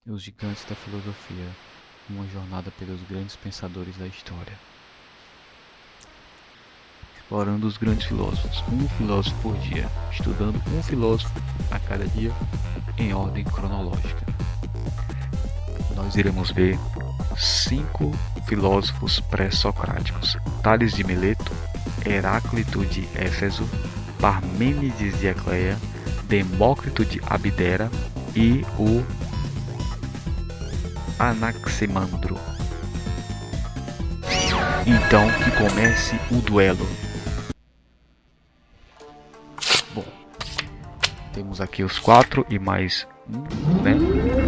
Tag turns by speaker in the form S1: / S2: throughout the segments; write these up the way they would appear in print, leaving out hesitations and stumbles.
S1: Os gigantes da filosofia, uma jornada pelos grandes pensadores da história. Explorando os grandes filósofos, um filósofo por dia, estudando um filósofo a cada dia em ordem cronológica. Nós iremos ver 5 filósofos pré-socráticos: Tales de Mileto, Heráclito de Éfeso, Parmênides de Ecleia, Demócrito de Abdera e o Anaximandro. Então que comece o duelo. Bom, temos aqui os 4 e mais um, né?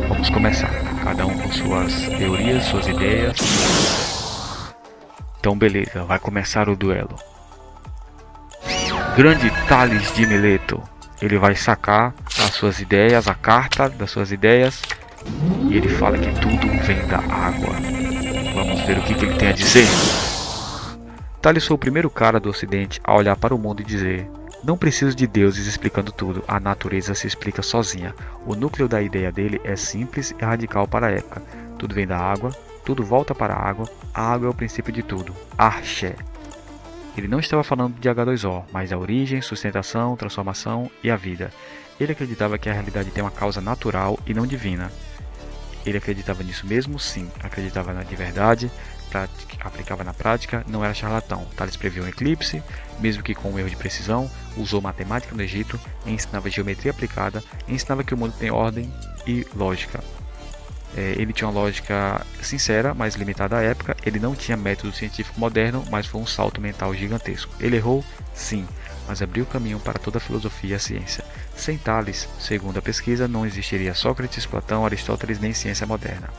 S1: Vamos começar, cada um com suas teorias, suas ideias. Então beleza, vai começar o duelo. Grande Tales de Mileto, ele vai sacar as suas ideias, a carta das suas ideias, e ele fala que tudo vem da água. Vamos ver o que ele tem a dizer. Tales foi o primeiro cara do ocidente a olhar para o mundo e dizer: não preciso de deuses explicando tudo, a natureza se explica sozinha. O núcleo da ideia dele é simples e radical para a época. Tudo vem da água, tudo volta para a água é o princípio de tudo. Arché. Ele não estava falando de H2O, mas da origem, sustentação, transformação e a vida. Ele acreditava que a realidade tem uma causa natural e não divina. Ele acreditava nisso mesmo? Sim. Acreditava na de verdade, aplicava na prática, não era charlatão. Tales previu um eclipse, mesmo que com um erro de precisão, usou matemática no Egito, ensinava geometria aplicada, ensinava que o mundo tem ordem e lógica. Ele tinha uma lógica sincera, mas limitada à época. Ele não tinha método científico moderno, mas foi um salto mental gigantesco. Ele errou? Sim, mas abriu caminho para toda a filosofia e a ciência. Sem Tales, segundo a pesquisa, não existiria Sócrates, Platão, Aristóteles nem ciência moderna.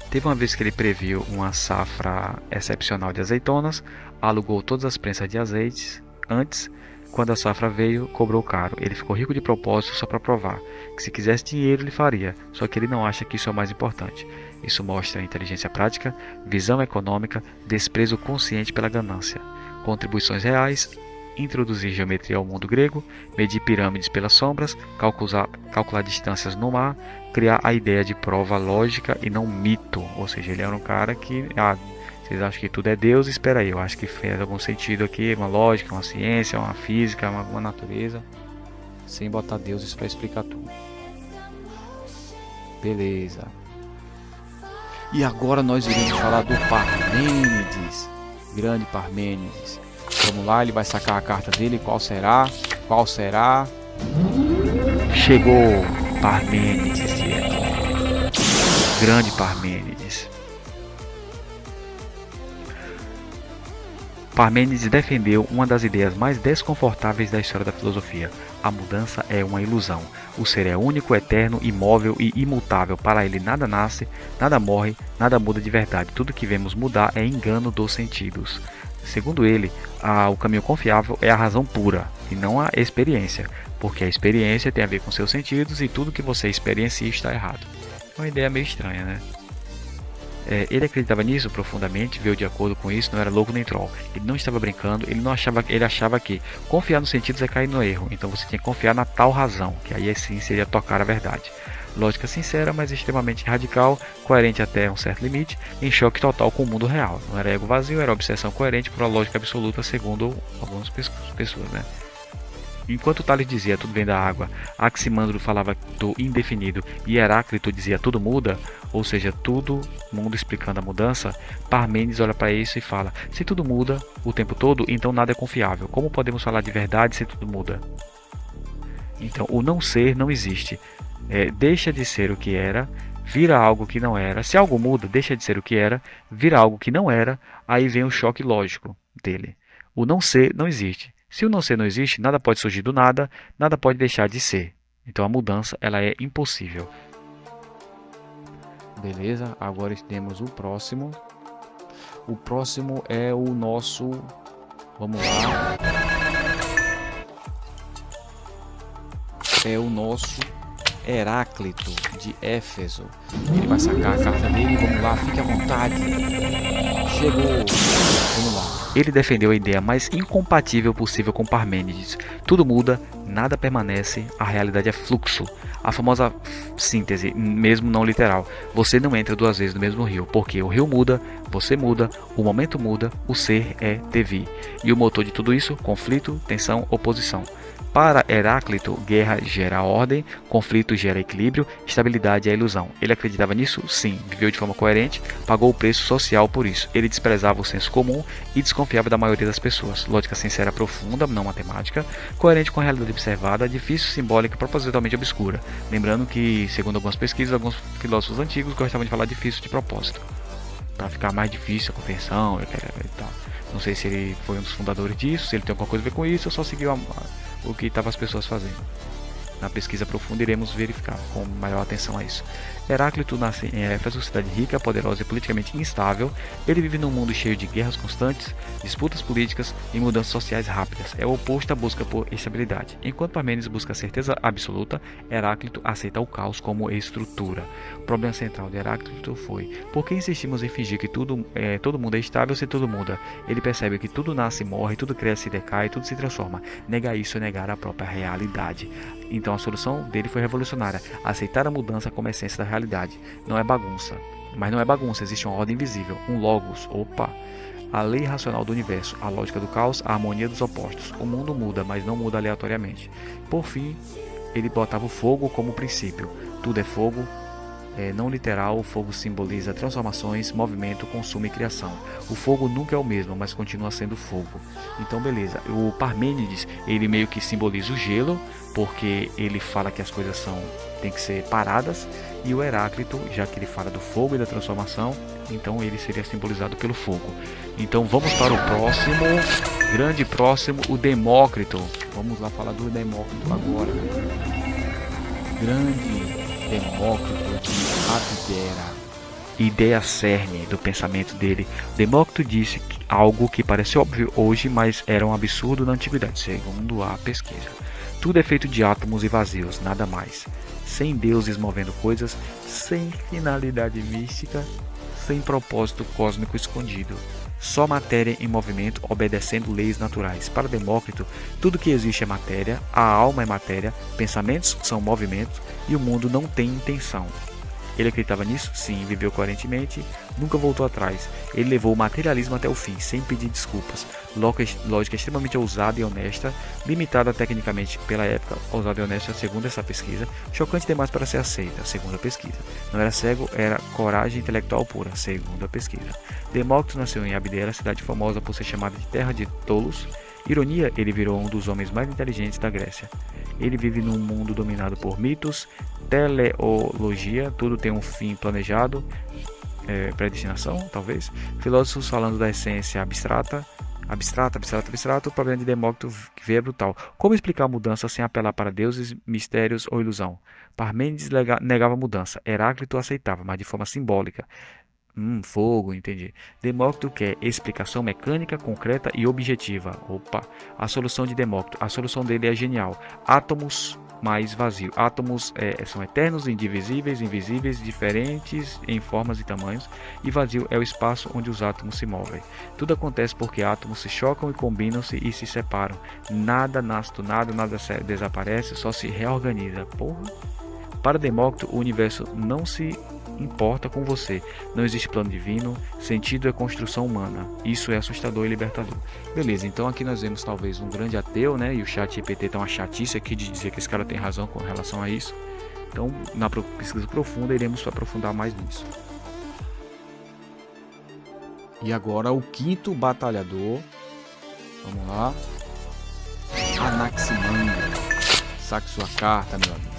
S1: Teve uma vez que ele previu uma safra excepcional de azeitonas, alugou todas as prensas de azeites antes. Quando a safra veio, cobrou caro. Ele ficou rico de propósito só para provar que se quisesse dinheiro ele faria, só que ele não acha que isso é o mais importante. Isso mostra inteligência prática, visão econômica, desprezo consciente pela ganância. Contribuições reais, introduzir geometria ao mundo grego, medir pirâmides pelas sombras, calcular distâncias no mar, criar a ideia de prova lógica e não mito. Ou seja, ele era um cara que... vocês acham que tudo é Deus? Espera aí, eu acho que fez algum sentido aqui, uma lógica, uma ciência, uma física, uma natureza, sem botar deuses para explicar tudo. Beleza. E agora nós iremos falar do Parmênides, grande Parmênides. Vamos lá, ele vai sacar a carta dele, qual será? Qual será? Chegou Parmênides de Ecleia, grande Parmênides. Parmênides defendeu uma das ideias mais desconfortáveis da história da filosofia. A mudança é uma ilusão. O ser é único, eterno, imóvel e imutável. Para ele nada nasce, nada morre, nada muda de verdade. Tudo que vemos mudar é engano dos sentidos. Segundo ele, o caminho confiável é a razão pura e não a experiência, porque a experiência tem a ver com seus sentidos e tudo que você experiencia está errado. É uma ideia meio estranha, né? Ele acreditava nisso profundamente, veio de acordo com isso, não era louco nem troll. Ele não estava brincando, ele achava que confiar nos sentidos é cair no erro, então você tinha que confiar na tal razão, que aí sim seria tocar a verdade. Lógica sincera, mas extremamente radical, coerente até um certo limite, em choque total com o mundo real. Não era ego vazio, era obsessão coerente por uma lógica absoluta, segundo algumas pessoas, né? Enquanto Tales dizia tudo vem da água, Anaximandro falava do indefinido e Heráclito dizia tudo muda, ou seja, todo mundo explicando a mudança, Parmênides olha para isso e fala: se tudo muda o tempo todo, então nada é confiável. Como podemos falar de verdade se tudo muda? Então, o não ser não existe. Deixa de ser o que era, vira algo que não era. Se algo muda, deixa de ser o que era, vira algo que não era, aí vem o choque lógico dele. O não ser não existe. Se o não ser não existe, nada pode surgir do nada, nada pode deixar de ser. Então a mudança ela é impossível. Beleza, agora temos o próximo. O próximo é o nosso... Vamos lá. É o nosso Heráclito de Éfeso. Ele vai sacar a carta dele. Vamos lá, fique à vontade. Chegou. Vamos lá. Ele defendeu a ideia mais incompatível possível com Parmênides. Tudo muda, Nada permanece, a realidade é fluxo. A famosa síntese, mesmo não literal. Você não entra duas vezes no mesmo rio, porque o rio muda, você muda, o momento muda, o ser é devir. E o motor de tudo isso? Conflito, tensão, oposição. Para Heráclito, guerra gera ordem, conflito gera equilíbrio, estabilidade é ilusão. Ele acreditava nisso? Sim. Viveu de forma coerente, pagou o preço social por isso. Ele desprezava o senso comum e desconfiava da maioria das pessoas. Lógica sincera profunda, não matemática, coerente com a realidade observada, difícil, simbólica, propositalmente obscura. Lembrando que, segundo algumas pesquisas, alguns filósofos antigos gostavam de falar difícil de propósito, para ficar mais difícil a compreensão e tal. Não sei se ele foi um dos fundadores disso, se ele tem alguma coisa a ver com isso, ou só seguiu o que estavam as pessoas fazendo. Na pesquisa profunda iremos verificar com maior atenção a isso. Heráclito nasce em Éfeso, cidade rica, poderosa e politicamente instável. Ele vive num mundo cheio de guerras constantes, disputas políticas e mudanças sociais rápidas. É o oposto à busca por estabilidade. Enquanto Parmênides busca a certeza absoluta, Heráclito aceita o caos como estrutura. O problema central de Heráclito foi: por que insistimos em fingir que todo mundo é estável se tudo muda? Ele percebe que tudo nasce e morre, tudo cresce e decai, tudo se transforma. Negar isso é negar a própria realidade. Então a solução dele foi revolucionária: aceitar a mudança como essência da realidade. Não é bagunça. Mas não é bagunça, existe uma ordem invisível, um logos, a lei racional do universo, a lógica do caos, a harmonia dos opostos. O mundo muda, mas não muda aleatoriamente. Por fim, ele botava o fogo como princípio. Tudo é fogo. Não literal, o fogo simboliza transformações, movimento, consumo e criação. O fogo nunca é o mesmo, mas continua sendo fogo. Então beleza, o Parmênides, ele meio que simboliza o gelo, porque ele fala que as coisas tem que ser paradas, e o Heráclito, já que ele fala do fogo e da transformação, então ele seria simbolizado pelo fogo. Então vamos para o grande próximo, o Demócrito. Vamos lá falar do Demócrito agora. Grande Demócrito de Abdera. Ideia cerne do pensamento dele. Demócrito disse algo que parece óbvio hoje, mas era um absurdo na antiguidade, segundo a pesquisa. Tudo é feito de átomos e vazios, nada mais. Sem deuses movendo coisas, sem finalidade mística, sem propósito cósmico escondido. Só matéria em movimento, obedecendo leis naturais. Para Demócrito, tudo que existe é matéria, a alma é matéria, pensamentos são movimentos e o mundo não tem intenção. Ele acreditava nisso? Sim, viveu coerentemente, nunca voltou atrás. Ele levou o materialismo até o fim, sem pedir desculpas. Lógica extremamente ousada e honesta, limitada tecnicamente pela época, ousada e honesta segundo essa pesquisa, chocante demais para ser aceita, segundo a pesquisa. Não era cego, era coragem intelectual pura, segundo a pesquisa. Demócrito nasceu em Abdera, cidade famosa por ser chamada de terra de tolos. Ironia, ele virou um dos homens mais inteligentes da Grécia. Ele vive num mundo dominado por mitos, teleologia, tudo tem um fim planejado, predestinação, talvez. Filósofos falando da essência abstrata. O problema de Demócrito que veio é brutal. Como explicar a mudança sem apelar para deuses, mistérios ou ilusão? Parmênides negava a mudança, Heráclito aceitava, mas de forma simbólica. Fogo, entendi. Demócrito quer explicação mecânica, concreta e objetiva. A solução de Demócrito, a solução dele é genial. Átomos mais vazio. Átomos são eternos, indivisíveis, invisíveis, diferentes em formas e tamanhos. E vazio é o espaço onde os átomos se movem. Tudo acontece porque átomos se chocam e combinam-se e se separam. Nada nasce do nada, nada desaparece, só se reorganiza. Para Demócrito, o universo não se importa com você. Não existe plano divino, sentido é construção humana. Isso é assustador e libertador. Beleza, então aqui nós vemos talvez um grande ateu, né? E o ChatGPT tá uma chatice aqui de dizer que esse cara tem razão com relação a isso. Então, na pesquisa profunda, iremos aprofundar mais nisso. E agora o quinto batalhador. Vamos lá. Anaximandro. Saque sua carta, meu amigo.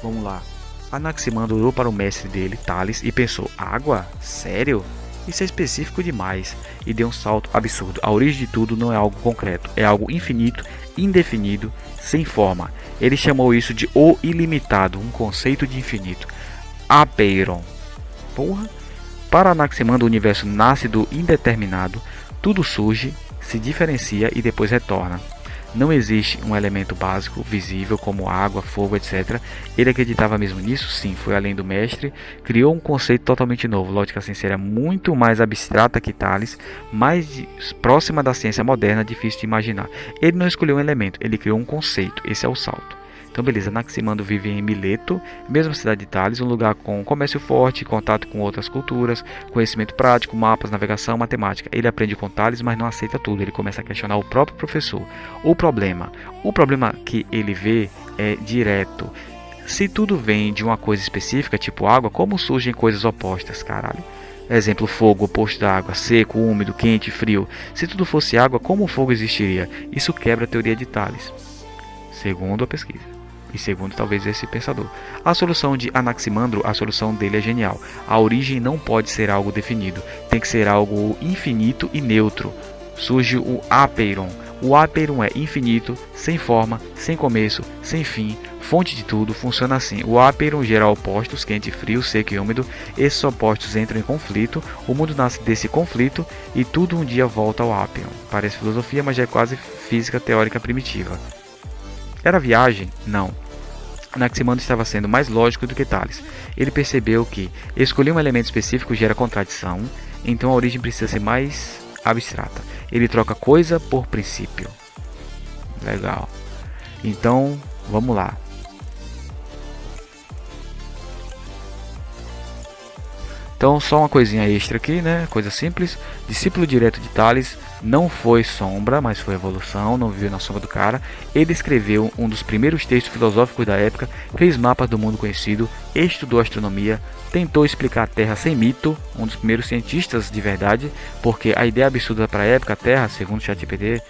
S1: Vamos lá. Anaximandro olhou para o mestre dele, Tales, e pensou: água? Sério? Isso é específico demais. E deu um salto absurdo. A origem de tudo não é algo concreto, é algo infinito, indefinido, sem forma. Ele chamou isso de o ilimitado, um conceito de infinito. Apeiron. Para Anaximandro, o universo nasce do indeterminado, tudo surge, se diferencia e depois retorna. não existe um elemento básico, visível, como água, fogo, etc. Ele acreditava mesmo nisso? Sim, foi além do mestre, criou um conceito totalmente novo. Lógica sincera muito mais abstrata que Tales, mais próxima da ciência moderna, difícil de imaginar. Ele não escolheu um elemento, ele criou um conceito, esse é o salto. Então beleza, Anaximandro vive em Mileto, mesma cidade de Tales, um lugar com comércio forte, contato com outras culturas, conhecimento prático, mapas, navegação, matemática. Ele aprende com Tales, mas não aceita tudo, ele começa a questionar o próprio professor. O problema que ele vê é direto. Se tudo vem de uma coisa específica, tipo água, como surgem coisas opostas, caralho? Exemplo, fogo, oposto da água, seco, úmido, quente, frio. Se tudo fosse água, como o fogo existiria? Isso quebra a teoria de Tales, segundo a pesquisa. E segundo talvez esse pensador. A solução de Anaximandro, a solução dele é genial. A origem não pode ser algo definido, tem que ser algo infinito e neutro. Surge o Apeiron. O Apeiron é infinito, sem forma, sem começo, sem fim, fonte de tudo, funciona assim. O Apeiron gera opostos, quente, frio, seco e úmido. Esses opostos entram em conflito, o mundo nasce desse conflito e tudo um dia volta ao Apeiron. Parece filosofia, mas já é quase física teórica primitiva. Era viagem? Não. Anaximandro estava sendo mais lógico do que Tales. Ele percebeu que escolher um elemento específico gera contradição, então a origem precisa ser mais abstrata. Ele troca coisa por princípio. Legal. Então, vamos lá. Então, só uma coisinha extra aqui, né? Coisa simples. Discípulo direto de Tales, não foi sombra, mas foi evolução, não viveu na sombra do cara. Ele escreveu um dos primeiros textos filosóficos da época, fez mapas do mundo conhecido, estudou astronomia, tentou explicar a Terra sem mito, um dos primeiros cientistas de verdade, porque a ideia absurda para a época, a Terra, segundo o ChatGPT,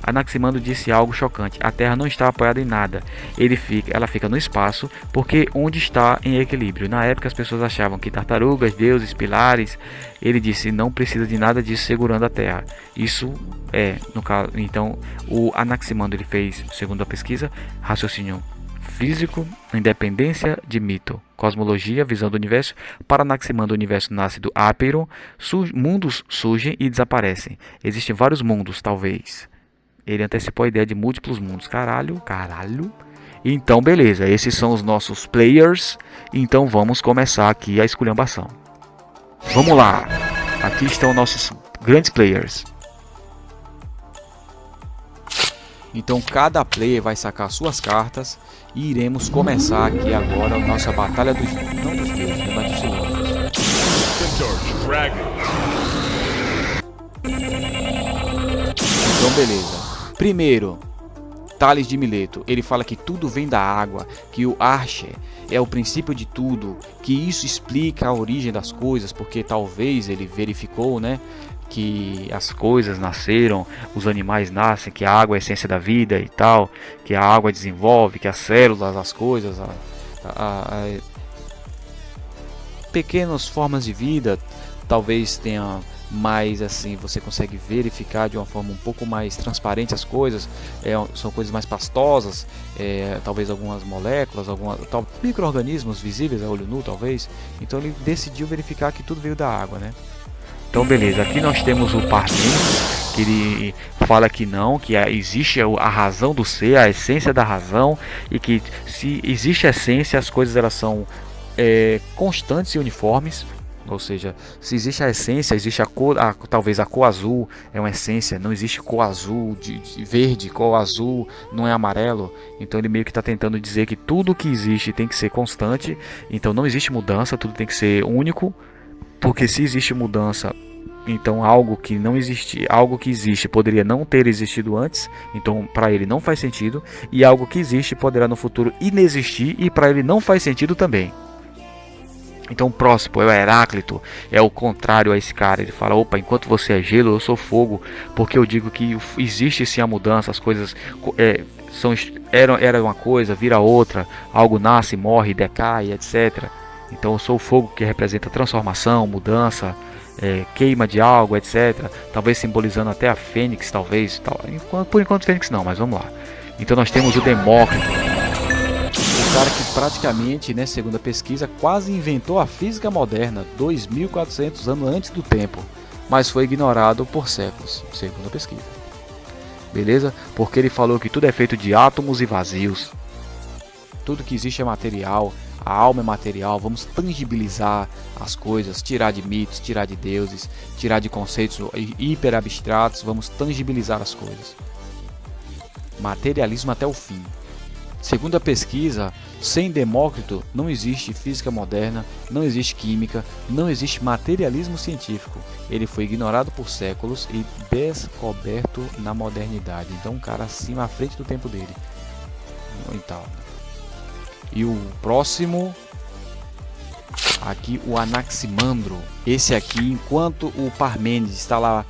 S1: Anaximandro disse algo chocante: a Terra não está apoiada em nada, ela fica no espaço, porque onde está em equilíbrio. Na época as pessoas achavam que tartarugas, deuses, pilares. Ele disse: não precisa de nada disso segurando a Terra. Isso é, no caso, então o Anaximandro ele fez, segundo a pesquisa, raciocínio físico, independência de mito, cosmologia, visão do universo. Para Anaximandro, o universo nasce do Apeiron, mundos surgem e desaparecem. Existem vários mundos, talvez. Ele antecipou a ideia de múltiplos mundos. Caralho. Então, beleza. Esses são os nossos players. Então, vamos começar aqui a esculhambação. Vamos lá. Aqui estão nossos grandes players. Então, cada player vai sacar suas cartas. E iremos começar aqui agora a nossa batalha dos... não dos deuses, mas dos vilões. Então, beleza. Primeiro, Tales de Mileto, ele fala que tudo vem da água, que o Arche é o princípio de tudo, que isso explica a origem das coisas, porque talvez ele verificou, né, que as coisas nasceram, os animais nascem, que a água é a essência da vida e tal, que a água desenvolve, que as células, as coisas, pequenas formas de vida, talvez tenha mais assim, você consegue verificar de uma forma um pouco mais transparente as coisas, são coisas mais pastosas, talvez algumas moléculas, micro-organismos visíveis a olho nu, talvez. Então ele decidiu verificar que tudo veio da água, né? Então beleza, aqui nós temos o Parmênides, que ele fala que não, que existe a razão do ser, a essência da razão, e que se existe a essência, as coisas elas são constantes e uniformes. Ou seja, se existe a essência, existe a cor, talvez a cor azul é uma essência, não existe cor azul de verde, cor azul não é amarelo. Então ele meio que está tentando dizer que tudo que existe tem que ser constante, então não existe mudança, tudo tem que ser único, porque se existe mudança, então algo que não existe, algo que existe poderia não ter existido antes, então para ele não faz sentido, e algo que existe poderá no futuro inexistir e para ele não faz sentido também. Então o próximo é o Heráclito, é o contrário a esse cara. Ele fala: opa, enquanto você é gelo, eu sou fogo, porque eu digo que existe sim a mudança, as coisas era uma coisa, vira outra, algo nasce, morre, decai, etc. Então eu sou o fogo, que representa transformação, mudança, queima de algo, etc. Talvez simbolizando até a Fênix, talvez. Por enquanto Fênix não, mas vamos lá. Então nós temos o Demócrito, o cara que praticamente, né, segundo a pesquisa, quase inventou a física moderna 2400 anos antes do tempo, mas foi ignorado por séculos, segundo a pesquisa. beleza? Porque ele falou que tudo é feito de átomos e vazios. Tudo que existe é material, a alma é material. Vamos tangibilizar as coisas, tirar de mitos, tirar de deuses, tirar de conceitos hiper abstratos. Vamos tangibilizar as coisas. Materialismo até o fim. Segundo a pesquisa, sem Demócrito não existe física moderna, não existe química, não existe materialismo científico. Ele foi ignorado por séculos e descoberto na modernidade. Então um cara acima à frente do tempo dele. Então, e o próximo, aqui o Anaximandro. Esse aqui, enquanto o Parmênides está lá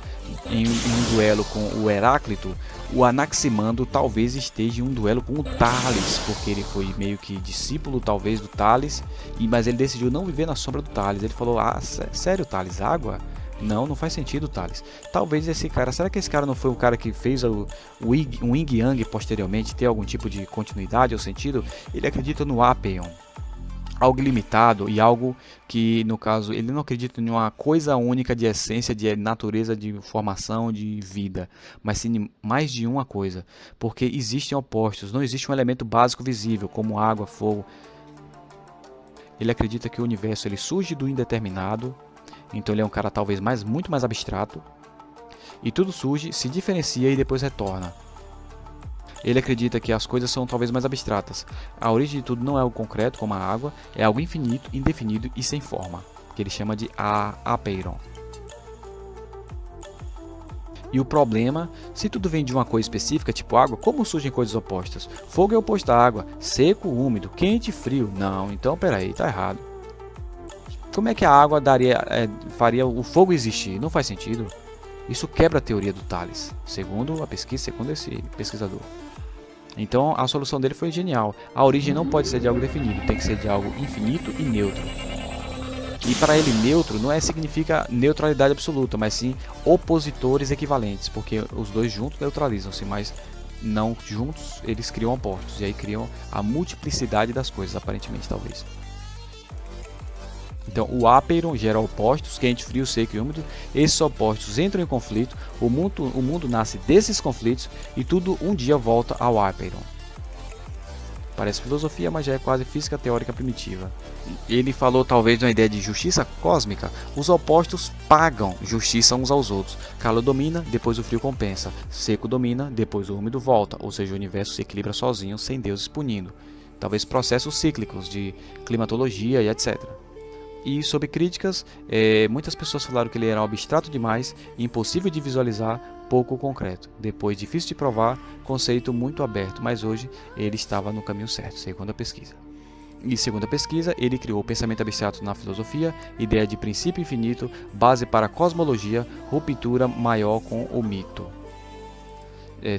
S1: em um duelo com o Heráclito, o Anaximandro talvez esteja em um duelo com o Tales, porque ele foi meio que discípulo talvez do Tales, mas ele decidiu não viver na sombra do Tales. Ele falou: ah, sério, Tales, água? Não faz sentido, Tales. Talvez esse cara, será que esse cara não foi o cara que fez o Yin Yang posteriormente ter algum tipo de continuidade ou sentido? Ele acredita no Apeion, algo limitado e algo que, no caso, ele não acredita em uma coisa única de essência, de natureza, de formação, de vida, mas sim mais de uma coisa, porque existem opostos, não existe um elemento básico visível, como água, fogo. Ele acredita que o universo ele surge do indeterminado, então ele é um cara talvez muito mais abstrato, e tudo surge, se diferencia e depois retorna. Ele acredita que as coisas são talvez mais abstratas. A origem de tudo não é algo concreto, como a água, é algo infinito, indefinido e sem forma, que ele chama de apeiron. E o problema, se tudo vem de uma coisa específica, tipo água, como surgem coisas opostas? Fogo é oposto à água, seco, úmido, quente e frio. Não, então peraí, tá errado. Como é que a água faria o fogo existir? Não faz sentido. Isso quebra a teoria do Tales, segundo a pesquisa, segundo esse pesquisador. Então a solução dele foi genial. A origem não pode ser de algo definido, tem que ser de algo infinito e neutro. E para ele neutro não significa neutralidade absoluta, mas sim opositores equivalentes, porque os dois juntos neutralizam-se, mas não juntos eles criam opostos, e aí criam a multiplicidade das coisas, aparentemente, talvez. Então o apeiron gera opostos, quente, frio, seco e úmido. Esses opostos entram em conflito, o mundo nasce desses conflitos e tudo um dia volta ao apeiron. Parece filosofia, mas já é quase física teórica primitiva. Ele falou talvez de uma ideia de justiça cósmica. Os opostos pagam justiça uns aos outros. Calor domina, depois o frio compensa. Seco domina, depois o úmido volta. Ou seja, o universo se equilibra sozinho, sem deuses punindo. Talvez processos cíclicos de climatologia e etc. E sobre críticas, muitas pessoas falaram que ele era abstrato demais, impossível de visualizar, pouco concreto. Depois, difícil de provar, conceito muito aberto, mas hoje ele estava no caminho certo, segundo a pesquisa. E segundo a pesquisa, ele criou o pensamento abstrato na filosofia, ideia de princípio infinito, base para a cosmologia, ruptura maior com o mito.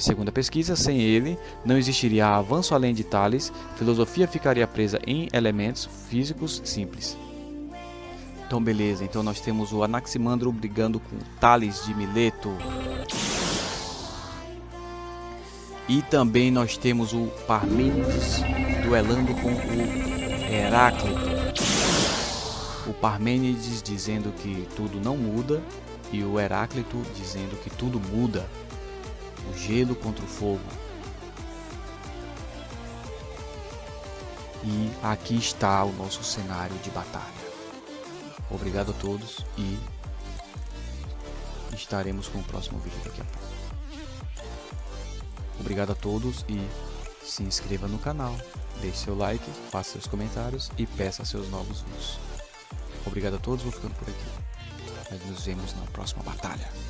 S1: Segundo a pesquisa, sem ele, não existiria avanço além de Tales, filosofia ficaria presa em elementos físicos simples. Então beleza, então nós temos o Anaximandro brigando com Tales de Mileto. E também nós temos o Parmênides duelando com o Heráclito. O Parmênides dizendo que tudo não muda e o Heráclito dizendo que tudo muda. O gelo contra o fogo. E aqui está o nosso cenário de batalha. Obrigado a todos e estaremos com o próximo vídeo daqui a pouco. Obrigado a todos e se inscreva no canal, deixe seu like, faça seus comentários e peça seus novos vídeos. Obrigado a todos, vou ficando por aqui. Nós nos vemos na próxima batalha.